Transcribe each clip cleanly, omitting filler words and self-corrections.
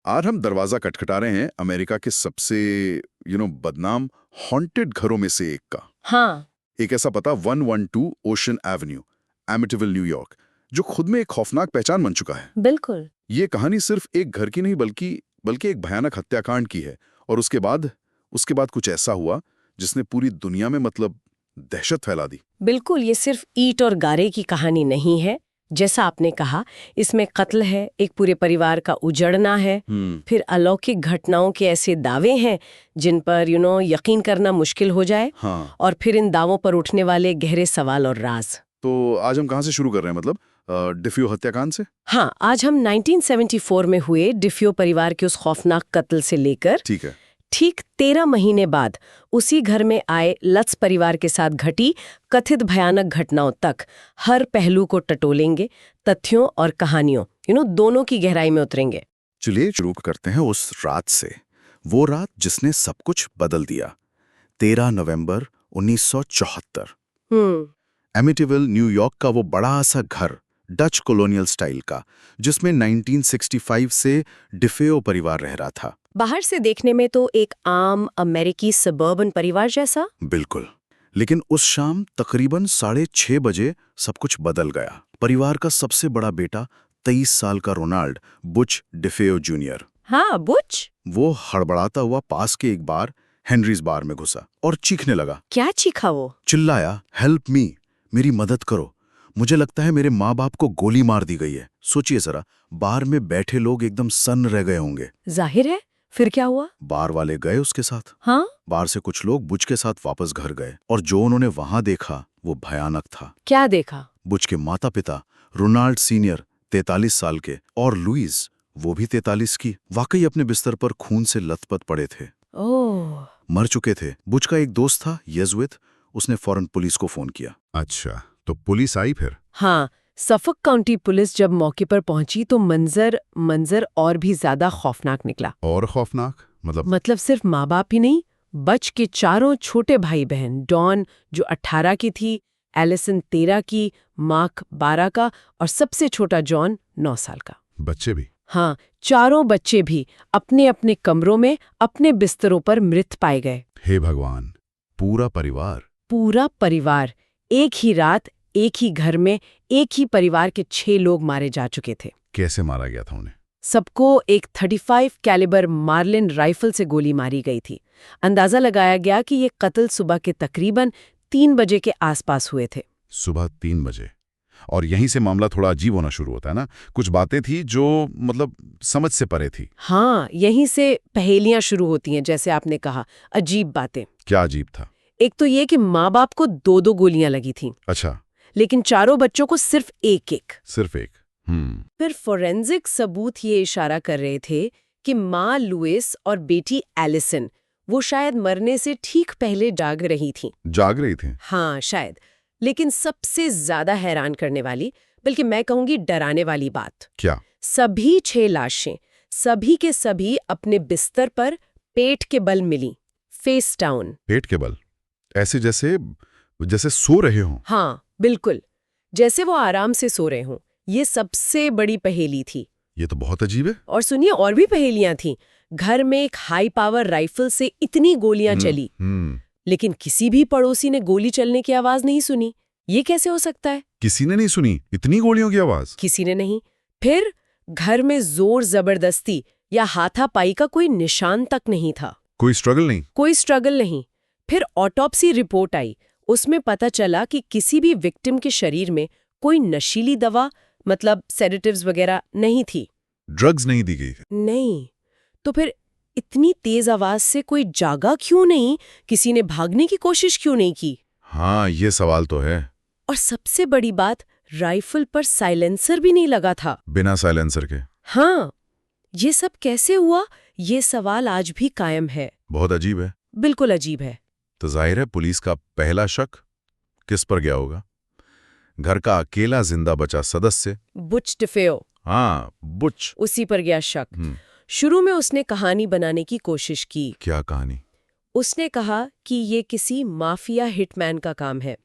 आज हम दरवाजा खटखटा रहे हैं अमेरिका के सबसे बदनाम हॉन्टेड घरों में से एक का। हाँ। एक ऐसा पता 112 ओशन एवेन्यू, एमिटिविल, न्यूयॉर्क, जो खुद में एक खौफनाक पहचान बन चुका है। बिल्कुल। ये कहानी सिर्फ एक घर की नहीं बल्कि एक भयानक हत्याकांड की है। और उसके बाद कुछ ऐसा हुआ जिसने पूरी दुनिया में दहशत फैला दी। बिल्कुल, ये सिर्फ ईंट और गारे की कहानी नहीं है। जैसा आपने कहा, इसमें कत्ल है, एक पूरे परिवार का उजड़ना है, फिर अलौकिक घटनाओं के ऐसे दावे हैं जिन पर यकीन करना मुश्किल हो जाए। हाँ। और फिर इन दावों पर उठने वाले गहरे सवाल और राज। तो आज हम कहाँ से शुरू कर रहे हैं, डिफ्यू हत्याकांड से? हाँ, आज हम 1974 में हुए डिफ्यो परिवार के उस खौफनाक कत्ल से लेकर ठीक है। ठीक 13 महीने बाद उसी घर में आए लत्स परिवार के साथ घटी कथित भयानक घटनाओं तक हर पहलू को टटोलेंगे, तथ्यों और कहानियों दोनों की गहराई में उतरेंगे। चलिए शुरू करते हैं उस रात से, वो रात जिसने सब कुछ बदल दिया। 13 नवंबर 1974। एमिटिविल, न्यूयॉर्क का वो बड़ा सा घर, डच कॉलोनियल स्टाइल का, जिसमें 1965 से डिफेओ परिवार रह रहा था। बाहर से देखने में तो एक आम अमेरिकी सबर्बन परिवार जैसा। बिल्कुल। लेकिन उस शाम तकरीबन 6:30 बजे सब कुछ बदल गया। परिवार का सबसे बड़ा बेटा, 23 साल का रोनाल्ड बुच डिफेओ जूनियर, हाँ, बुच, वो हड़बड़ाता हुआ पास के एक बार हेनरीज बार में घुसा और चीखने लगा। क्या चीखा वो? चिल्लाया, हेल्प मी, मेरी मदद करो, मुझे लगता है मेरे माँ बाप को गोली मार दी गई है। सोचिए जरा, बार में बैठे लोग एकदम सन्न रह गए होंगे। जाहिर है। फिर क्या हुआ? बार वाले गए उसके साथ। हाँ? बार से कुछ लोग बुच के साथ वापस घर गए और जो उन्होंने वहां देखा वो भयानक था। क्या देखा? बुच के माता पिता, रोनाल्ड सीनियर 43 साल के और लुइस, वो भी 43 की, वाकई अपने बिस्तर पर खून से लथपथ पड़े थे। ओह। मर चुके थे। बुच का एक दोस्त था येज़ुइट, उसने फौरन पुलिस को फोन किया। अच्छा, तो पुलिस आई फिर? हाँ, सफोक काउंटी पुलिस जब मौके पर पहुंची तो मंजर और भी ज्यादा खौफनाक निकला। और खौफनाक? मतलब सिर्फ माँ बाप ही नहीं, बच के चारों छोटे भाई बहन, डॉन जो 18 की थी, एलिसन 13 की, मार्क 12 का और सबसे छोटा जॉन 9 साल का। बच्चे भी? हाँ, चारों बच्चे भी अपने अपने कमरों में अपने बिस्तरों पर मृत पाए गए। हे भगवान, पूरा परिवार? पूरा परिवार, एक ही रात, एक ही घर में, एक ही परिवार के 6 लोग मारे जा चुके थे। कैसे मारा गया था उन्हें? सबको एक 35 कैलिबर मार्लिन राइफल से गोली मारी गई थी। अंदाजा लगाया गया कि ये कत्ल सुबह के तकरीबन 3 बजे के आसपास हुए थे। सुबह 3 बजे? और यहीं से मामला थोड़ा अजीब होना शुरू होता है ना? कुछ बातें थी जो समझ से परे थी। हाँ, यहीं से पहेलियां शुरू होती हैं, जैसे आपने कहा, अजीब बातें। क्या अजीब था? एक तो ये कि माँ बाप को 2-2 गोलियां लगी थीं। अच्छा। लेकिन चारों बच्चों को सिर्फ एक-एक। सिर्फ एक? फिर फोरेंसिक सबूत ये इशारा कर रहे थे कि माँ लुइस और बेटी एलिसन वो शायद मरने से ठीक पहले जाग रही थीं। जाग रही थी? हाँ, शायद। लेकिन सबसे ज्यादा हैरान करने वाली, बल्कि मैं कहूंगी डराने वाली बात, क्या? सभी 6 लाशें, सभी के सभी अपने बिस्तर पर पेट के बल मिली, फेस डाउन। पेट के बल? ऐसे जैसे सो रहे हों? हाँ, बिल्कुल, जैसे वो आराम से सो रहे हों। ये सबसे बड़ी पहेली थी। ये तो बहुत अजीब है। और सुनिए, और भी पहेलियां थीं। घर में एक हाई पावर राइफल से इतनी गोलियां चली, लेकिन किसी भी पड़ोसी ने गोली चलने की आवाज नहीं सुनी। ये कैसे हो सकता है? किसी ने नहीं सुनी इतनी गोलियों की आवाज? किसी ने नहीं। फिर घर में जोर जबरदस्ती या हाथापाई का कोई निशान तक नहीं था। कोई स्ट्रगल नहीं? कोई स्ट्रगल नहीं। फिर ऑटोप्सी रिपोर्ट आई, उसमें पता चला कि किसी भी विक्टिम के शरीर में कोई नशीली दवा, मतलब सेडेटिव्स वगैरह नहीं थी। ड्रग्स नहीं दी गई? नहीं। तो फिर इतनी तेज आवाज से कोई जागा क्यों नहीं? किसी ने भागने की कोशिश क्यों नहीं की? हाँ, ये सवाल तो है। और सबसे बड़ी बात, राइफल पर साइलेंसर भी नहीं लगा था। बिना साइलेंसर के? हाँ, ये सब कैसे हुआ? ये सवाल आज भी कायम है। बहुत अजीब है। बिल्कुल अजीब है। तो जाहिर है पुलिस का पहला शक किस पर गया होगा? घर का अकेला जिंदा बचा सदस्य बुच डिफेओ। हाँ, बुच। उसी पर गया शक। शुरू में उसने कहानी बनाने की कोशिश की। क्या कहानी? उसने कहा कि ये किसी माफिया हिटमैन का काम है।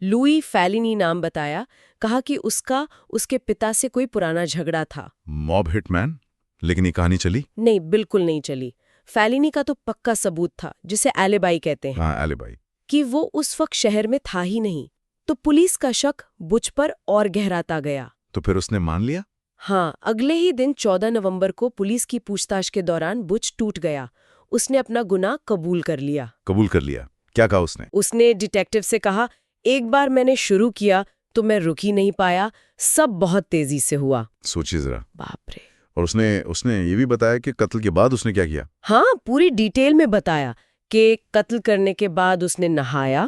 लुई फैलिनी नाम बताया। कहा कि उसके पिता से कोई पुराना झगड़ा था। Mob hitman? लेकिन ये कहानी चली? नहीं, बिल्कुल नहीं चली। फेलिनी का तो पक्का सबूत था, जिसे एलिबाई कहते हैं, हाँ, एलिबाई। कि वो उस वक्त शहर में था ही नहीं। तो पुलिस का शक बुच पर और गहराता गया। तो फिर उसने मान लिया? हाँ, अगले ही दिन 14 नवंबर को पुलिस की पूछताछ के दौरान बुच टूट गया। उसने अपना गुनाह कबूल कर लिया। कबूल कर लिया? क्या कहा उसने? उसने डिटेक्टिव से कहा, एक बार मैंने शुरू किया तो मैं रुक ही नहीं पाया, सब बहुत तेजी से हुआ। सोचिए जरा। बाप रे। और उसने ये भी बताया कि कत्ल के बाद उसने क्या किया? हाँ, पूरी डिटेल में बताया कि कत्ल करने के बाद उसने नहाया,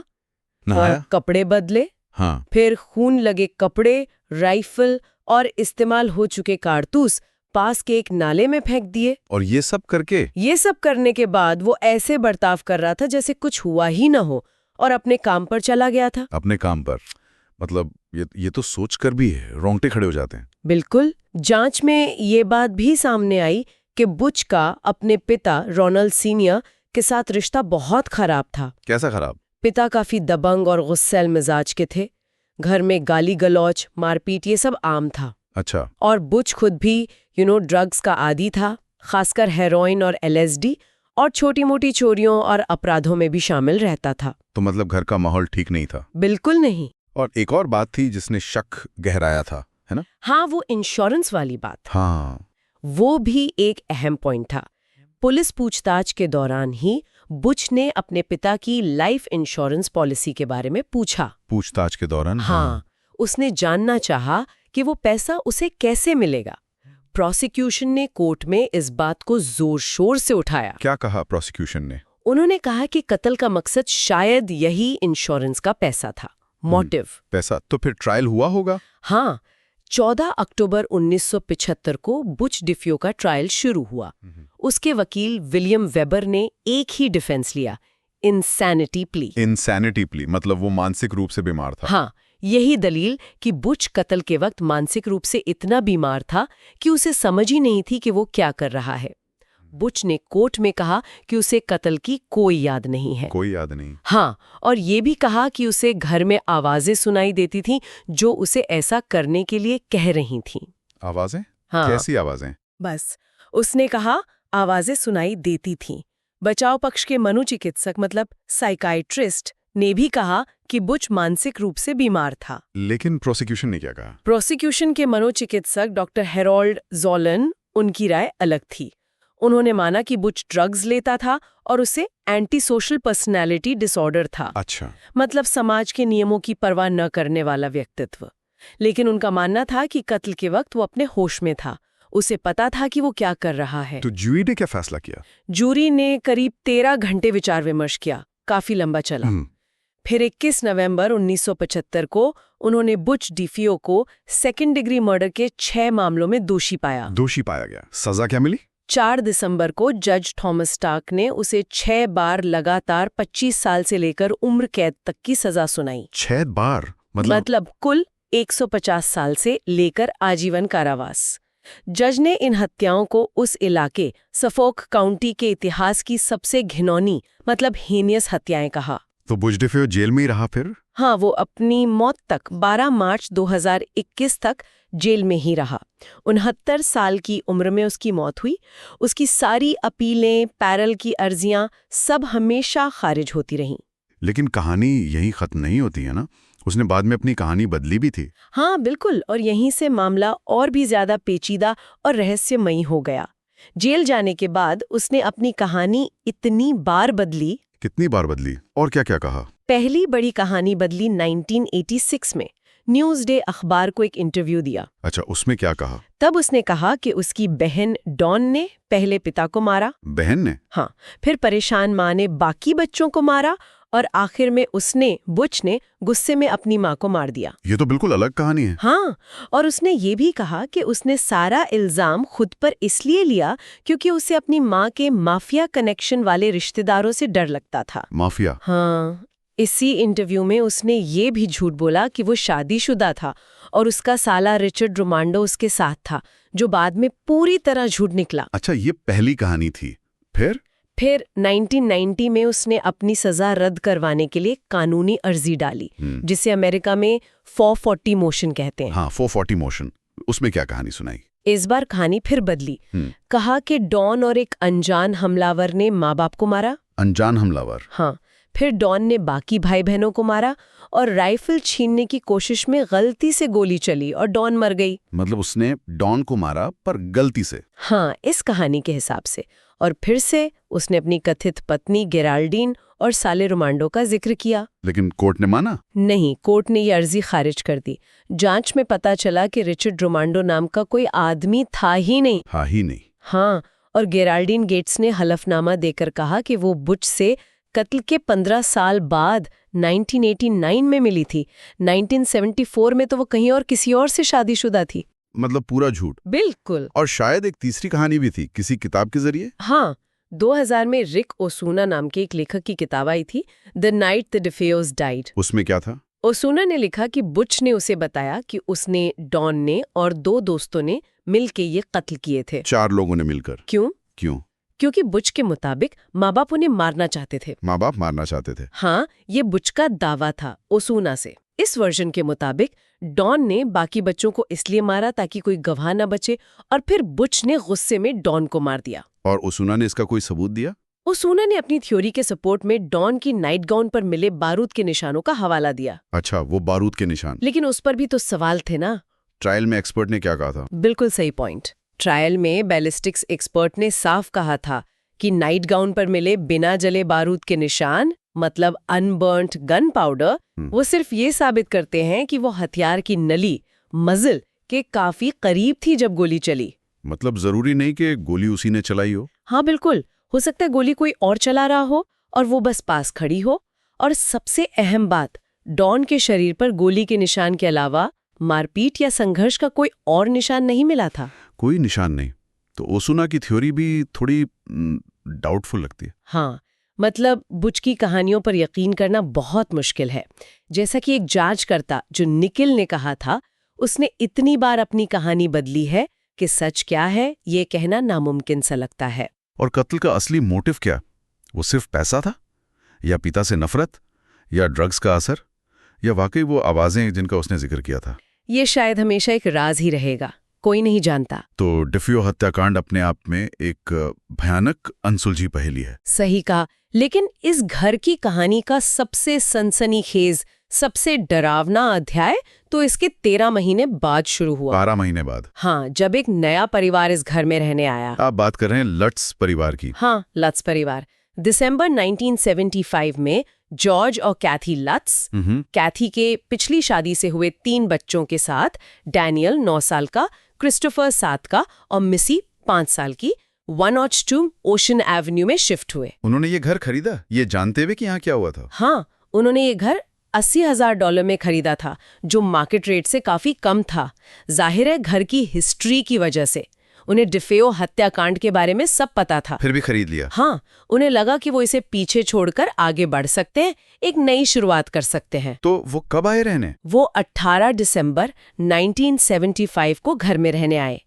और कपड़े बदले, हाँ। फिर खून लगे कपड़े, राइफल और इस्तेमाल हो चुके कारतूस पास के एक नाले में फेंक दिए। और ये सब करने के बाद वो ऐसे बर्ताव कर रहा था जैसे कुछ हुआ ही ना हो, और अपने काम पर चला गया था। अपने काम पर? मतलब ये तो सोचकर भी रोंगटे खड़े हो जाते हैं। बिल्कुल। जांच में ये बात भी सामने आई कि बुच का अपने पिता रोनाल्ड सीनियर के साथ रिश्ता बहुत खराब था। कैसा खराब? पिता काफी दबंग और गुस्सैल मिजाज के थे। घर में गाली गलौज, मारपीट, ये सब आम था। अच्छा। और बुच खुद भी ड्रग्स का आदी था, खासकर हेरोइन और LSD, और छोटी मोटी चोरियों और अपराधों में भी शामिल रहता था। तो मतलब घर का माहौल ठीक नहीं था? बिल्कुल नहीं। और एक और बात थी जिसने शक गहराया था, है ना? हाँ, वो इंश्योरेंस वाली बात। हाँ, वो भी एक अहम पॉइंट था। पुलिस पूछताछ के दौरान ही बुच ने अपने पिता की लाइफ इंश्योरेंस पॉलिसी के बारे में पूछा। पूछताछ के दौरान? हाँ, उसने जानना चाहा कि वो पैसा उसे कैसे मिलेगा। प्रोसिक्यूशन ने कोर्ट में इस बात को जोर शोर से उठाया। क्या कहा प्रोसिक्यूशन ने? उन्होंने कहा कि कत्ल का मकसद शायद यही इंश्योरेंस का पैसा था, मोटिव। पैसा? तो फिर ट्रायल हुआ होगा? हाँ, 14 अक्टूबर 1975 को बुच डिफियो का ट्रायल शुरू हुआ। उसके वकील विलियम वेबर ने एक ही डिफेंस लिया, इंसैनिटी प्ली। इंसैनिटी प्ली मतलब वो मानसिक रूप से बीमार था? हाँ, यही दलील कि बुच कत्ल के वक्त मानसिक रूप से इतना बीमार था कि उसे समझ ही नहीं थी कि वो क्या कर रहा है। बुच ने कोर्ट में कहा कि उसे कत्ल की कोई याद नहीं है। कोई याद नहीं? हाँ, और ये भी कहा कि उसे घर में आवाजें सुनाई देती थीं जो उसे ऐसा करने के लिए कह रही थीं। आवाजें? हाँ, कैसी आवाजें? बस उसने कहा आवाजें सुनाई देती थीं। बचाव पक्ष के मनोचिकित्सक मतलब साइकाइट्रिस्ट ने भी कहा कि बुच मानसिक रूप से बीमार था। लेकिन प्रोसिक्यूशन ने क्या कहा? प्रोसिक्यूशन के मनोचिकित्सक डॉक्टर हेरोल्ड ज़ोलन, उनकी राय अलग थी। उन्होंने माना कि बुच ड्रग्स लेता था और उसे एंटी सोशल पर्सनैलिटी डिसऑर्डर था। अच्छा। मतलब समाज के नियमों की परवाह न करने वाला व्यक्तित्व। लेकिन उनका मानना था कि कत्ल के वक्त वो अपने होश में था, उसे पता था कि वो क्या कर रहा है। तो जूरी ने क्या फैसला किया? जूरी ने करीब 13 घंटे विचार विमर्श किया, काफी लंबा चला। फिर 21 नवंबर 1975 को उन्होंने बुच डिफियो को सेकेंड डिग्री मर्डर के 6 मामलों में दोषी पाया। दोषी पाया गया। सजा क्या मिली? 4 दिसंबर को जज थॉमस स्टार्क ने उसे 6 बार लगातार 25 साल से लेकर उम्र कैद तक की सजा सुनाई। 6 बार? मतलब कुल 150 साल से लेकर आजीवन कारावास। जज ने इन हत्याओं को उस इलाके सफोक काउंटी के इतिहास की सबसे घिनौनी मतलब हीनियस हत्याएं कहा। तो बुच डिफियो जेल में ही रहा फिर? हाँ, वो अपनी मौत तक 12 मार्च 2021 तक जेल में ही रहा। 69 साल की उम्र में उसकी मौत हुई। उसकी सारी अपीलें, पैरल की अर्जियां सब हमेशा खारिज होती रहीं। लेकिन कहानी यहीं खत्म नहीं होती है ना? उसने बाद में अपनी कहानी बदली भी थी। हाँ, बिल्कुल। और यहीं से मामला और भी ज्यादा पेचीदा और रहस्यमयी हो गया। जेल जाने के बाद उसने अपनी कहानी इतनी बार बदली। कितनी बार बदली? और क्या क्या कहा? पहली बड़ी कहानी बदली 1986 में। न्यूज़डे अखबार को एक इंटरव्यू दिया। अच्छा, उसमें क्या कहा? तब उसने कहा कि उसकी बहन डॉन ने पहले पिता को मारा। बहन ने? हाँ, फिर परेशान माँ ने बाकी बच्चों को मारा और आखिर में बुच ने गुस्से में अपनी माँ को मार दिया। ये तो बिल्कुल अलग कहानी है। हाँ, और उसने ये भी कहा कि उसने सारा इल्जाम खुद पर इसलिए लिया क्योंकि उसे अपनी माँ के माफिया कनेक्शन वाले रिश्तेदारों से डर लगता था। माफिया? हाँ, इसी इंटरव्यू में उसने ये भी झूठ बोला कि वो शादीशुदा था और उसका साला रिचर्ड रोमांडो उसके साथ था, जो बाद में पूरी तरह झूठ निकला। अच्छा, ये पहली कहानी थी। फिर 1990 में उसने अपनी सजा रद्द करवाने के लिए कानूनी अर्जी डाली, जिसे अमेरिका में 440 मोशन कहते हैं। हाँ, 440 मोशन। उसमें क्या कहानी सुनाई? इस बार कहानी फिर बदली। कहा कि डॉन और एक अनजान हमलावर ने माँ बाप को मारा। अनजान हमलावर? हाँ। फिर डॉन ने बाकी भाई बहनों को मारा और राइफल छीनने की कोशिश में गलती से गोली चली और डॉन मर गई। मतलब उसने डॉन को मारा पर गलती से? हाँ, इस कहानी के हिसाब से। और फिर से उसने अपनी कथित पत्नी गेराल्डीन और साले रोमांडो का जिक्र किया। लेकिन कोर्ट ने माना? नहीं, कोर्ट ने ये अर्जी खारिज कर दी। जांच में पता चला कि रिचर्ड रोमांडो नाम का कोई आदमी था ही नहीं। हाँ, और गेराल्डीन गेट्स ने हलफनामा देकर कहा कि वो बुच से कत्ल के 15 साल बाद 1989 में मिली थी। 1974 में तो वो कहीं और किसी और से शादीशुदा थी। मतलब पूरा झूठ? बिल्कुल। और शायद एक तीसरी कहानी भी थी, किसी किताब के जरिए? हाँ, 2000 में रिक ओसूना नाम के एक लेखक की किताब आई थी, द नाइट द डिफेओस डाइड। उसमें क्या था? ओसूना ने लिखा कि बुच ने उसे बताया कि उसने, डॉन ने और 2 दोस्तों ने मिलके ये कत्ल किए थे। 4 लोगों ने मिलकर? क्यों? क्योंकि बुच के मुताबिक माँ बाप उन्हें मारना चाहते थे। माँ बाप मारना चाहते थे? हाँ, ये बुच का दावा था ओसूना से। इस वर्जन के मुताबिक डॉन ने बाकी बच्चों को इसलिए मारा ताकि कोई गवाह न बचे, और फिर बुच ने गुस्से में डॉन को मार दिया। और ओसूना ने इसका कोई सबूत दिया? ओसूना ने अपनी थ्योरी के सपोर्ट में डॉन की नाइट गाउन पर मिले बारूद के निशानों का हवाला दिया। अच्छा, वो बारूद के निशान? लेकिन उस पर भी तो सवाल थे ना। ट्रायल में एक्सपर्ट ने क्या कहा था? बिल्कुल सही पॉइंट। ट्रायल में बैलिस्टिक्स एक्सपर्ट ने साफ कहा था कि नाइट गाउन पर मिले बिना जले बारूद के निशान, मतलब अनबर्न्ट गन पाउडर, वो सिर्फ ये साबित करते हैं कि वो हथियार की नली, मजल के काफी करीब थी जब गोली चली। मतलब जरूरी नहीं कि गोली उसी ने चलाई हो? हाँ बिल्कुल, हो सकता है गोली कोई और चला रहा हो और वो बस पास खड़ी हो। और सबसे अहम बात, डॉन के शरीर पर गोली के निशान के अलावा मारपीट या संघर्ष का कोई और निशान नहीं मिला था। कोई निशान नहीं? तो ओसूना की थ्योरी भी थोड़ी डाउटफुल लगती है। हाँ, मतलब बुच की कहानियों पर यकीन करना बहुत मुश्किल है। जैसा कि एक जांचकर्ता जो निकिल ने कहा था, उसने इतनी बार अपनी कहानी बदली है कि सच क्या है ये कहना नामुमकिन सा लगता है। और कत्ल का असली मोटिव क्या? वो सिर्फ पैसा था, या पिता से नफरत, या ड्रग्स का असर, या वाकई वो आवाजें जिनका उसने जिक्र किया था? ये शायद हमेशा एक राज ही रहेगा, कोई नहीं जानता। तो डिफियो हत्याकांड अपने आप में एक भयानक अनसुलझी पहेली है। सही कहा, लेकिन इस घर की कहानी का सबसे सनसनीखेज, सबसे डरावना अध्याय तो इसके 13 महीने बाद शुरू हुआ। 12 महीने बाद? हाँ, जब एक नया परिवार इस घर में रहने आया। आप बात कर रहे हैं लट्स परिवार की? हाँ, लट्स परिवार। दिसंबर 1975 में जॉर्ज और कैथी लट्स, कैथी के पिछली शादी से हुए 3 बच्चों के साथ, डैनियल 9 साल का, क्रिस्टोफर 7 का और मिसी 5 साल की, 102 ओशन एवेन्यू में शिफ्ट हुए। उन्होंने ये घर खरीदा ये जानते हुए कि यहाँ क्या हुआ था? हाँ, उन्होंने ये घर $80,000 में खरीदा था, जो मार्केट रेट से काफी कम था। जाहिर है घर की हिस्ट्री की वजह से उन्हें डिफेओ हत्याकांड के बारे में सब पता था। फिर भी खरीद लिया? हाँ, उन्हें लगा कि वो इसे पीछे छोड़कर आगे बढ़ सकते हैं, एक नई शुरुआत कर सकते हैं। तो वो कब आए रहने? वो 18 दिसंबर 1975 को घर में रहने आए।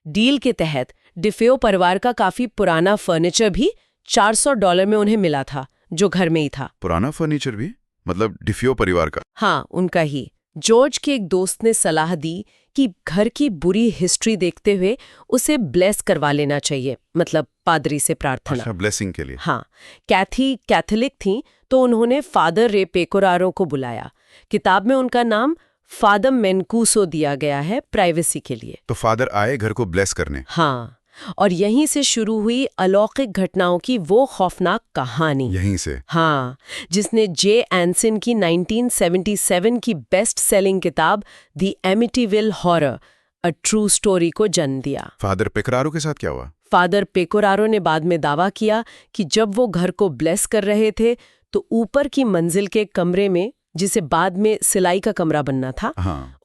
डील के तहत डिफेओ परिवार का काफी पुराना फर्नीचर भी $400 में उन्हें मिला था, जो घर में ही था। पुराना फर्नीचर भी? मतलब डिफियो परिवार का? हाँ, उनका ही। जॉर्ज के एक दोस्त ने सलाह दी कि घर की बुरी हिस्ट्री देखते हुए उसे ब्लेस करवा लेना चाहिए, मतलब पादरी से प्रार्थना। अच्छा, ब्लेसिंग के लिए? हाँ, कैथी कैथोलिक थी तो उन्होंने फादर रे पेकोरारो को बुलाया। किताब में उनका नाम फादर मेनकूसो दिया गया है, प्राइवेसी के लिए। तो फादर आए घर को ब्लेस करने? हाँ, और यहीं से शुरू हुई अलौकिक घटनाओं की वो खौफनाक कहानी। यहीं से? हाँ, जिसने जे एंसन की 1977 की बेस्ट सेलिंग किताब the Amityville horror, a true story को जन्म दिया। फादर पेकोरारो के साथ क्या हुआ? फादर पेकोरारो ने बाद में दावा किया कि जब वो घर को ब्लेस कर रहे थे तो ऊपर की मंजिल के कमरे में, जिसे बाद में सिलाई का कमरा बनना था,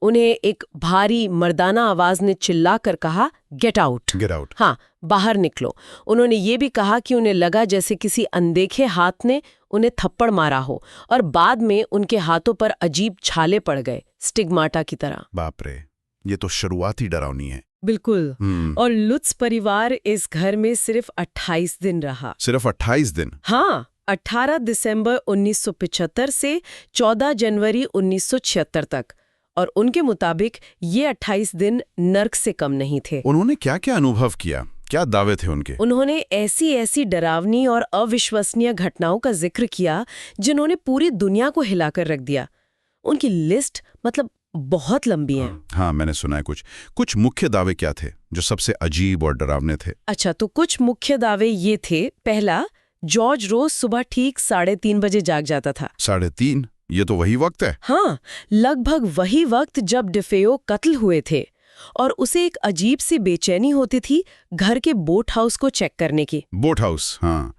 उन्हें एक भारी मर्दाना आवाज ने चिल्लाकर कहा, गेट आउट। Get out? हाँ, बाहर निकलो। उन्होंने ये भी कहा कि उन्हें लगा जैसे किसी अनदेखे हाथ ने उन्हें थप्पड़ मारा हो, और बाद में उनके हाथों पर अजीब छाले पड़ गए, स्टिग्माटा की तरह। बाप रे, ये तो शुरुआत ही डरावनी है। बिल्कुल। और लुत्स परिवार इस घर में सिर्फ 28 दिन रहा। सिर्फ 28 दिन? हाँ, 18 दिसंबर 1975 से 14 जनवरी 1976 तक। और उनके मुताबिक ये 28 दिन नर्क से कम नहीं थे। उन्होंने क्या क्या अनुभव किया, क्या दावे थे उनके? उन्होंने ऐसी ऐसी डरावनी और अविश्वसनीय घटनाओं का जिक्र किया जिन्होंने पूरी दुनिया को हिलाकर रख दिया। उनकी लिस्ट मतलब बहुत लंबी है। हाँ, मैंने सुना है कुछ मुख्य दावे क्या थे जो सबसे अजीब और डरावने थे? अच्छा, तो कुछ मुख्य दावे ये थे। पहला, जॉर्ज रोज सुबह ठीक 3:30 बजे जाग जाता था। 3:30? ये तो वही वक्त है। हाँ, लगभग वही वक्त जब डिफेयो कत्ल हुए थे। और उसे एक अजीब सी बेचैनी होती थी घर के बोट हाउस को चेक करने की। बोट हाउस, हाँ।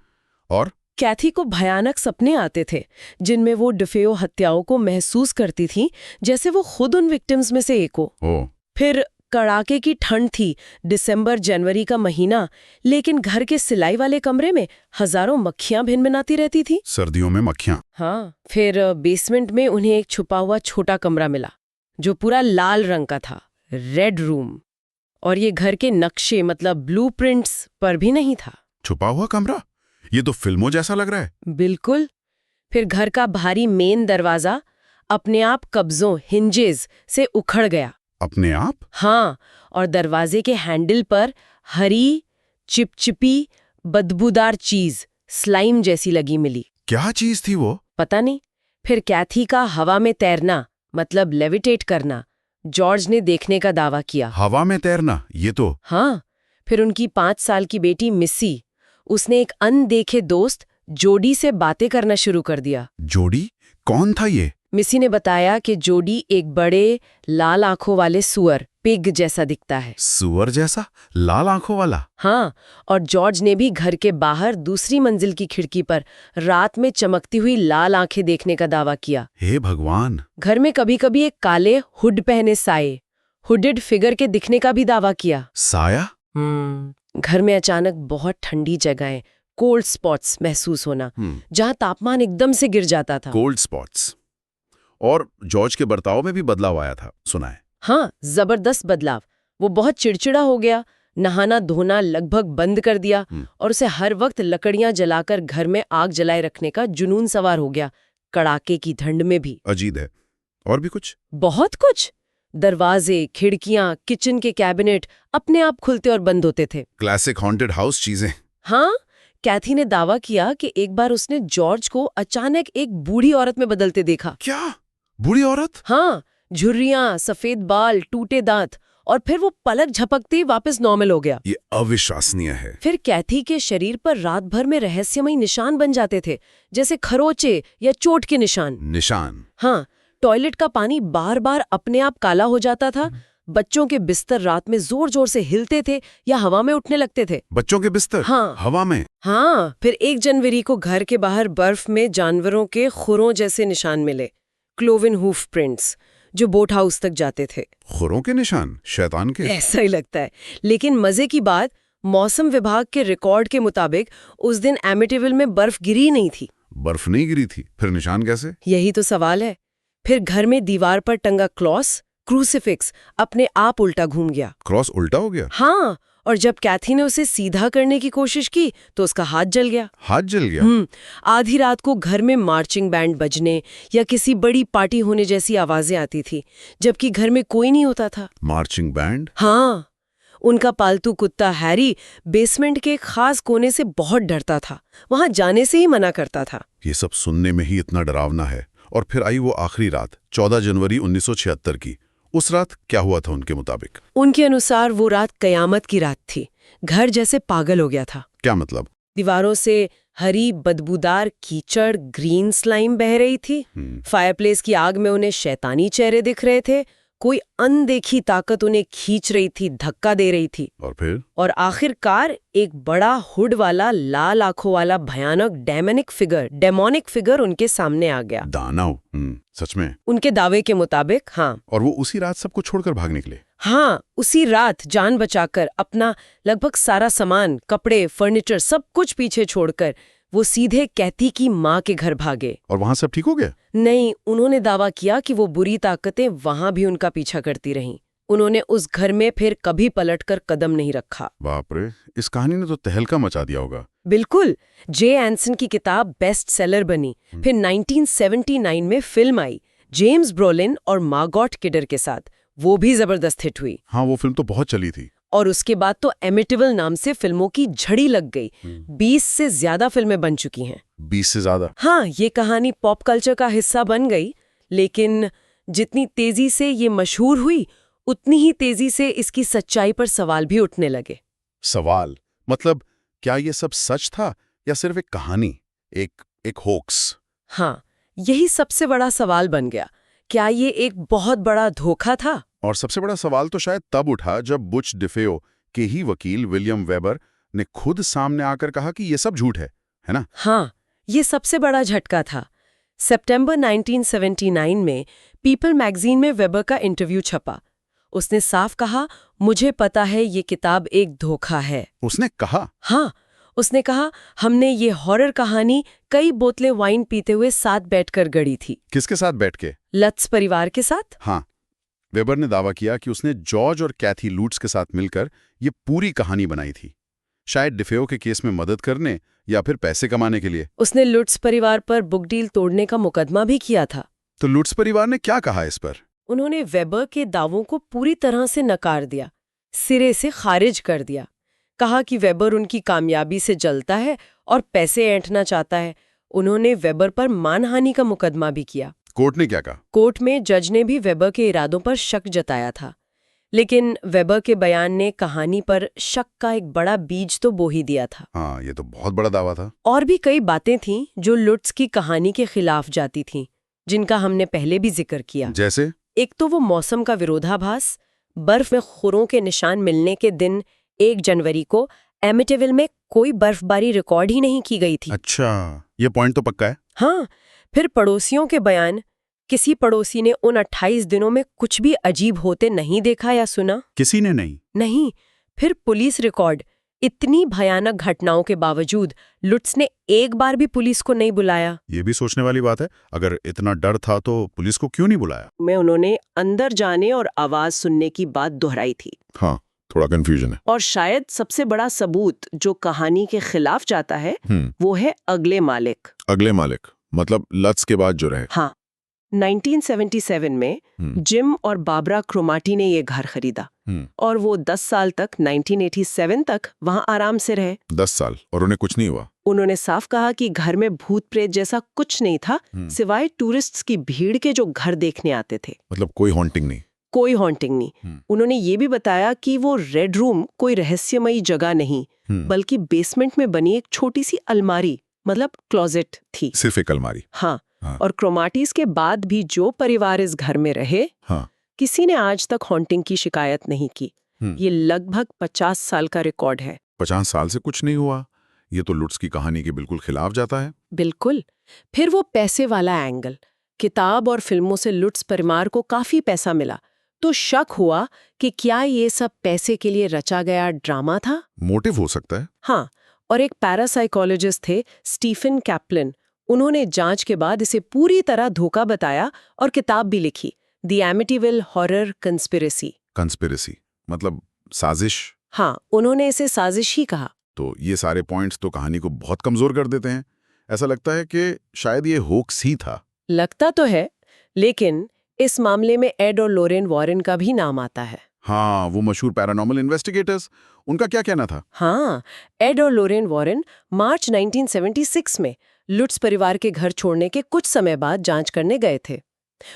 और कैथी को भयानक सपने आते थे जिनमें वो डिफेयो हत्याओं को महसूस करती थी जैसे वो खुद उन विक्टिम्स में से एक हो। फिर कड़ाके की ठंड थी, दिसंबर जनवरी का महीना, लेकिन घर के सिलाई वाले कमरे में हजारों मक्खियां भिनभिनाती रहती थी। सर्दियों में मक्खियां? हाँ। फिर बेसमेंट में उन्हें एक छुपा हुआ छोटा कमरा मिला जो पूरा लाल रंग का था, रेड रूम। और ये घर के नक्शे मतलब ब्लूप्रिंट्स पर भी नहीं था। छुपा हुआ कमरा? ये तो फिल्मों जैसा लग रहा है। बिल्कुल। फिर घर का भारी मेन दरवाजा अपने आप कब्जों हिंजेस से उखड़ गया। अपने आप? हाँ, और दरवाजे के हैंडल पर हरी चिपचिपी बदबूदार चीज स्लाइम जैसी लगी मिली। क्या चीज थी वो? पता नहीं। फिर कैथी का हवा में तैरना मतलब लेविटेट करना जॉर्ज ने देखने का दावा किया। हवा में तैरना? ये तो। हाँ। फिर उनकी 5 साल की बेटी मिस्सी, उसने एक अनदेखे दोस्त जोडी से बातें करना शुरू कर दिया। जोडी? कौन था ये? मिस्सी ने बताया कि जोडी एक बड़े लाल आंखों वाले सुअर, पिग जैसा दिखता है। सुअर जैसा? लाल आंखों वाला? हाँ, और जॉर्ज ने भी घर के बाहर दूसरी मंजिल की खिड़की पर रात में चमकती हुई लाल आंखें देखने का दावा किया। हे भगवान! घर में कभी-कभी एक काले हुड पहने साये, हुडेड फिगर के दिखने का भी दावा किया। साया? घर में अचानक बहुत ठंडी जगहें, कोल्ड स्पॉट्स महसूस होना, जहां तापमान एकदम से गिर जाता था। Cold spots. और जॉर्ज के बर्ताव में भी बदलाव आया था, सुना है। हाँ, जबरदस्त बदलाव। वो बहुत चिड़चिड़ा हो गया, नहाना धोना लगभग बंद कर दिया और उसे हर वक्त लकड़ियां जलाकर घर में आग जलाए रखने का जुनून सवार हो गया, कड़ाके की ठंड में भी। अजीब है। और भी कुछ? बहुत कुछ। दरवाजे, खिड़कियां, किचन के कैबिनेट अपने आप खुलते और बंद होते थे। क्लासिक हॉन्टेड हाउस चीजें। हाँ, कैथी ने दावा किया कि एक बार उसने जॉर्ज को अचानक एक बूढ़ी औरत में बदलते देखा। क्या? बूढ़ी औरत? हाँ, झुर्रियां, सफेद बाल, टूटे दांत, और फिर वो पलक झपकते ही वापस नॉर्मल हो गया। ये अविश्वसनीय है। फिर कैथी के शरीर पर रात भर में रहस्यमयी निशान बन जाते थे, जैसे खरोचे या चोट के निशान। हाँ, टॉयलेट का पानी बार बार अपने आप काला हो जाता था। बच्चों के बिस्तर रात में जोर जोर से हिलते थे या हवा में उठने लगते थे। बच्चों के बिस्तर? हाँ, हवा में? हाँ। फिर 1 जनवरी को घर के बाहर बर्फ में जानवरों के खुरों जैसे निशान मिले, क्लोवन हूफ प्रिंट्स, जो बोट हाउस तक जाते थे। खुरों के निशान? शैतान के? ऐसा ही लगता है। लेकिन मजे की बात, मौसम विभाग के रिकॉर्ड के मुताबिक उस दिन एमिटिविल में बर्फ गिरी नहीं थी। बर्फ नहीं गिरी थी? फिर निशान कैसे? यही तो सवाल है। फिर घर में दीवार पर टंगा क्रूसिफिक्स अपने आप उल्टा घूम गया। क्रॉस उल्टा हो गया? हाँ, और जब कैथी ने उसे सीधा करने की कोशिश की तो उसका हाथ जल गया। हाथ जल गया? आधी रात को घर में मार्चिंग बैंड बजने या किसी बड़ी पार्टी होने जैसी आवाजें आती थी, जबकि घर में कोई नहीं होता था। Marching band? हाँ, उनका पालतू कुत्ता हैरी बेसमेंट के एक खास कोने से बहुत डरता था, वहां जाने से ही मना करता था। ये सब सुनने में ही इतना डरावना है। और फिर आई वो आखिरी रात, 14 जनवरी 1976 की। उस रात क्या हुआ था उनके मुताबिक? उनके अनुसार वो रात कयामत की रात थी। घर जैसे पागल हो गया था। क्या मतलब? दीवारों से हरी बदबूदार कीचड़ ग्रीन स्लाइम बह रही थी। फायरप्लेस की आग में उन्हें शैतानी चेहरे दिख रहे थे। कोई अनदेखी ताकत उन्हें खींच रही थी, धक्का दे रही थी। और फिर? और आखिरकार एक बड़ा हुड वाला, लाल आंखों वाला भयानक डेमोनिक फिगर उनके सामने आ गया। दानव? सच में? उनके दावे के मुताबिक हाँ। और वो उसी रात सबको छोड़कर भाग निकले? हाँ, उसी रात जान बचाकर अपना लगभग सारा सामान, कपड़े, फर्नीचर सब कुछ पीछे छोड़कर वो सीधे कैथी की माँ के घर भागे। और वहां सब ठीक हो गया? नहीं, उन्होंने दावा किया कि वो बुरी ताकतें वहां भी उनका पीछा करती रहीं। उन्होंने उस घर में फिर कभी पलटकर कदम नहीं रखा। बाप रे, इस कहानी ने तो तहलका मचा दिया होगा। बिल्कुल। जे एंसन की किताब बेस्ट सेलर बनी। फिर 1979 में फिल्म आई जेम्स ब्रोलिन और मार्गॉट किडर के साथ, वो भी जबरदस्त हिट हुई। हाँ, वो फिल्म तो बहुत चली थी। और उसके बाद तो एमिटिवल नाम से फिल्मों की झड़ी लग गई। 20 से ज्यादा फिल्में बन चुकी हैं। 20 से ज्यादा? हाँ, ये कहानी पॉप कल्चर का हिस्सा बन गई, लेकिन जितनी तेजी से ये मशहूर हुई, उतनी ही तेजी से इसकी सच्चाई पर सवाल भी उठने लगे। सवाल मतलब क्या ये सब सच था या सिर्फ एक कहानी, एक होक्स? हाँ, यही सबसे बड़ा सवाल बन गया। क्या ये एक बहुत बड़ा धोखा था? और सबसे बड़ा सवाल तो शायद तब उठा जब बुच डिफेयो के ही वकील विलियम वेबर ने खुद सामने आकर कहा कि ये सब झूठ है ना? हाँ, ये सबसे बड़ा झटका था। सितंबर 1979 में पीपल मैगजीन में वेबर का इंटरव्यू छपा। उसने साफ कहा, मुझे पता है ये किताब एक धोखा है। उसने कहा? हाँ, उसने कहा, हमने ये हॉरर कहानी कई बोतलें वाइन पीते हुए साथ बैठकर गढ़ी थी। किसके साथ बैठ के? लट्स परिवार के साथ। हाँ, वेबर ने दावा किया कि उसने जॉर्ज और कैथी लूट्स के साथ मिलकर ये पूरी कहानी बनाई थी, शायद डिफेयो के केस में मदद करने या फिर पैसे कमाने के लिए। उसने लुट्स परिवार पर बुक डील तोड़ने का मुकदमा भी किया था। तो लुट्स परिवार ने क्या कहा इस पर? उन्होंने वेबर के दावों को पूरी तरह से नकार दिया, सिरे से खारिज कर दिया। कहा कि वेबर उनकी कामयाबी से जलता है और पैसे ऐंठना चाहता है। उन्होंने वेबर पर मानहानि का मुकदमा भी किया। कोर्ट ने क्या कहा? कोर्ट में जज ने भी वेबर के इरादों पर शक जताया था, लेकिन वेबर के बयान ने कहानी पर शक का एक बड़ा बीज तो बो ही दिया था। हाँ, ये तो बहुत बड़ा दावा था। और भी कई बातें थीं जो लुट्स की कहानी के खिलाफ जाती थीं, जिनका हमने पहले भी जिक्र किया। जैसे? एक तो वो मौसम का विरोधाभास। बर्फ में खुरों के निशान मिलने के दिन 1 जनवरी को एमिटिविल में कोई बर्फबारी रिकॉर्ड ही नहीं की गई थी। अच्छा, ये पॉइंट तो पक्का है। हाँ, फिर पड़ोसियों के बयान। किसी पड़ोसी ने उन 28 दिनों में कुछ भी अजीब होते नहीं देखा या सुना। किसी ने नहीं? नहीं। फिर पुलिस रिकॉर्ड। इतनी भयानक घटनाओं के बावजूद लुट्स ने एक बार भी पुलिस को नहीं बुलाया। ये भी सोचने वाली बात है, अगर इतना डर था तो पुलिस को क्यों नहीं बुलाया? में उन्होंने अंदर जाने और आवाज सुनने की बात दोहराई थी। हाँ, थोड़ा कंफ्यूजन है। और शायद सबसे बड़ा सबूत जो कहानी के खिलाफ जाता है, वो है अगले मालिक। अगले मालिक मतलब लट्स के बाद जो रहे? हाँ, 1977 में जिम और बाबरा क्रोमाटी ने ये घर खरीदा और वो 10 साल तक 1987 तक वहां आराम से रहे। 10 साल और उन्हें कुछ नहीं हुआ? उन्होंने साफ कहा कि घर में भूत प्रेत जैसा कुछ नहीं था, सिवाय टूरिस्ट्स की भीड़ के जो घर देखने आते थे। मतलब कोई हॉन्टिंग नहीं? कोई हॉन्टिंग नहीं। उन्होंने ये भी बताया कि वो रेड रूम कोई रहस्यमयी जगह नहीं, बल्कि बेसमेंट में बनी एक छोटी सी अलमारी, मतलब क्लोजेट थी। सिर्फ एक अलमारी? हाँ। और क्रोमाटीज के बाद भी जो परिवार इस घर में रहे, किसी ने आज तक हॉन्टिंग की शिकायत नहीं की। ये लगभग 50 साल का रिकॉर्ड है। 50 साल से कुछ नहीं हुआ? ये तो लुट्स की कहानी के बिल्कुल खिलाफ जाता है। बिल्कुल। फिर वो पैसे वाला एंगल। किताब और फिल्मों से लुट्स परिवार को काफी पैसा मिला, तो शक हुआ कि क्या ये सब पैसे के लिए रचा गया ड्रामा था। मोटिव हो सकता है। हाँ, और एक पैरासाइकोलॉजिस्ट थे स्टीफन कैप्लिन। उन्होंने जांच के बाद इसे पूरी तरह धोखा बताया और किताब भी लिखी, द एमिटिविल हॉरर कंस्पिरेसी। कंस्पिरेसी मतलब साजिश? हाँ, उन्होंने इसे साजिश ही कहा। तो ये सारे पॉइंट्स तो कहानी को बहुत कमजोर कर देते हैं। ऐसा लगता है कि शायद ये होक्स ही था। लगता तो है, लेकिन इस मामले में एड और लोरेन वॉरेन का भी नाम आता है। हाँ, वो मशहूर पैरानॉर्मल इन्वेस्टिगेटर्स, उनका क्या कहना था? हाँ, एड और लोरेन वॉरेन मार्च 1976 में लुट्स परिवार के घर छोड़ने के कुछ समय बाद जांच करने गए थे।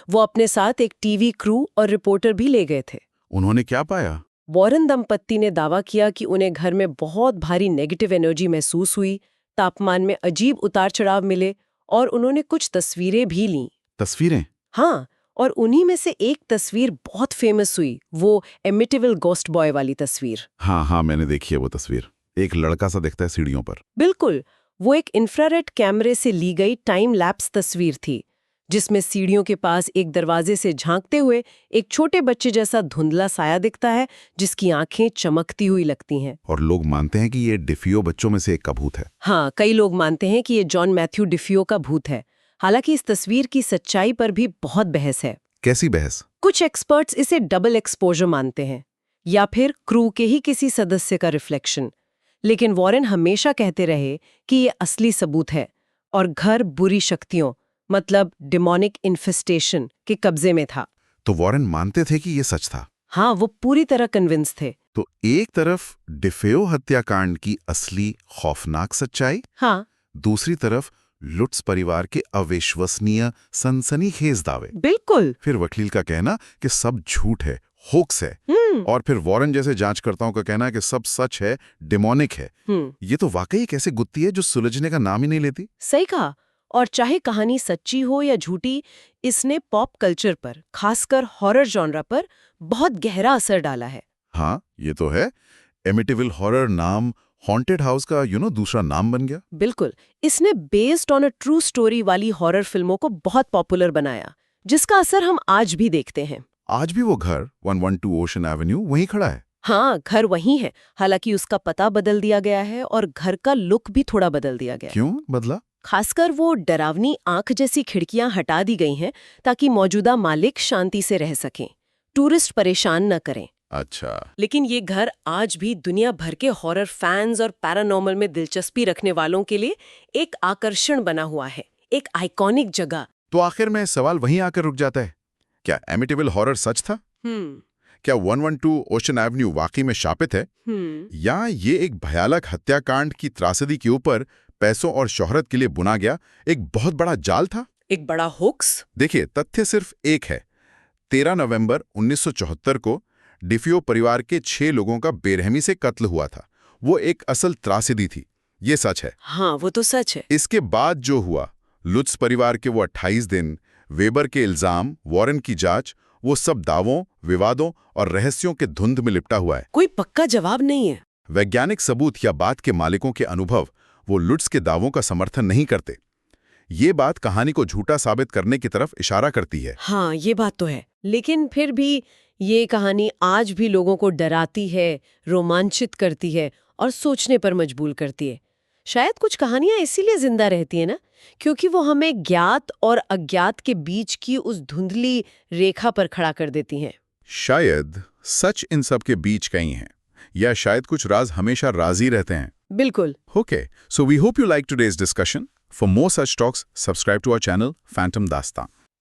वो अपने साथ एक टीवी क्रू और रिपोर्टर भी ले गए थे। उन्होंने क्या पाया? वॉरेन दंपत्ति ने दावा किया कि उन्हें घर में बहुत भारी नेगेटिव एनर्जी महसूस हुई, तापमान में अजीब उतार चढ़ाव मिले और उन्होंने कुछ तस्वीरें भी लीं। तस्वीरें? हाँ, और उन्हीं में से एक तस्वीर बहुत फेमस हुई, वो एमिटिविल गोस्ट बॉय वाली तस्वीर। हाँ, मैंने देखी है वो तस्वीर। एक लड़का सा दिखता है सीढ़ियों पर। बिल्कुल, वो एक इंफ्रारेड कैमरे से ली गई टाइम लैप्स तस्वीर थी, जिसमें सीढ़ियों के पास एक दरवाजे से झांकते हुए एक छोटे बच्चे जैसा धुंधला साया दिखता है, जिसकी आंखें चमकती हुई लगती हैं। और लोग मानते हैं कि ये डिफियो बच्चों में से एक का भूत है। हाँ, कई लोग मानते हैं कि ये जॉन मैथ्यू डिफियो का भूत है। हालांकि इस तस्वीर की सच्चाई पर भी बहुत बहस है। कैसी बहस? कुछ एक्सपर्ट्स इसे डबल एक्सपोजर मानते हैं, या फिर क्रू के ही किसी सदस्य का रिफ्लेक्शन। लेकिन वॉरेन हमेशा कहते रहे कि ये असली सबूत है और घर बुरी शक्तियों मतलब डिमोनिक इन्फेस्टेशन के कब्जे में था। तो वॉरेन मानते थे कि ये सच था। हाँ, वो पूरी तरह कन्विंस थे। तो एक तरफ डिफेयो हत्याकांड की असली खौफनाक सच्चाई, हाँ, दूसरी तरफ लुट्स परिवार के अविश्वसनीय सनसनीखेज दावे। बिल्कुल। फिर वकील का कहना कि सब झूठ है, होक्स है, और फिर वॉरेन जैसे जांचकर्ताओं का कहना है कि सब सच है, डिमोनिक है। ये तो वाकई एक ऐसी गुत्थी है जो सुलझने का नाम ही नहीं लेती। सही कहा। और चाहे कहानी सच्ची हो या झूठी, इसने पॉप कल्चर पर, खासकर हॉरर जॉनरा पर बहुत गहरा असर डाला है। हाँ, ये तो है। एमिटिविल हॉरर नाम हॉन्टेड हाउस का दूसरा नाम बन गया। बिल्कुल। इसने based on a true story वाली हॉरर फिल्मों को बहुत पॉपुलर बनाया, जिसका असर हम आज भी देखते हैं। आज भी वो घर 112 ओशन एवेन्यू वहीं खड़ा है। हाँ, घर वही है, हालांकि उसका पता बदल दिया गया है और घर का लुक भी थोड़ा बदल दिया गया है। क्यों बदला? खासकर वो डरावनी आंख जैसी खिड़कियां हटा दी गई हैं ताकि मौजूदा मालिक शांति से रह सकें, टूरिस्ट परेशान न करें। अच्छा। लेकिन ये घर आज भी दुनिया भर के हॉरर फैंस और पैरानॉर्मल में दिलचस्पी रखने वालों के लिए एक आकर्षण बना हुआ है, एक आइकॉनिक जगह। तो आखिर में सवाल वहीं आकर रुक जाता है, क्या एमिटिविल हॉरर सच था? क्या 112 ओशन एवेन्यू वाकई में शापित है, या ये एक भयानक हत्याकांड की त्रासदी के ऊपर पैसों और शोहरत के लिए बुना गया एक बहुत बड़ा जाल था? एक बड़ा होक्स? देखिए, तथ्य सिर्फ एक है। 13 नवंबर 1974 को डिफियो परिवार के 6 लोगों का बेरहमी से कत्ल हुआ था। वो एक असल त्रासदी थी, ये सच है। हाँ, वो तो सच है। इसके बाद जो हुआ, लुट्स परिवार के वो 28 दिन, वेबर के इल्जाम, वॉरेन की जांच, वो सब दावों, विवादों और रहस्यों के धुंध में लिपटा हुआ है। कोई पक्का जवाब नहीं है। वैज्ञानिक सबूत या बात के मालिकों के अनुभव वो लुट्स के दावों का समर्थन नहीं करते। ये बात कहानी को झूठा साबित करने की तरफ इशारा करती है। हाँ, ये बात तो है। लेकिन फिर भी ये कहानी आज भी लोगों को डराती है, रोमांचित करती है और सोचने पर मजबूर करती है। शायद कुछ कहानियां इसीलिए जिंदा रहती हैं ना, क्योंकि वो हमें ज्ञात और अज्ञात के बीच की उस धुंधली रेखा पर खड़ा कर देती हैं। शायद सच इन सब के बीच कहीं है, या शायद कुछ राज हमेशा राजी रहते हैं। बिल्कुल। Okay, so we hope you liked today's discussion. For more such talks, subscribe to our channel, Phantom Dastan.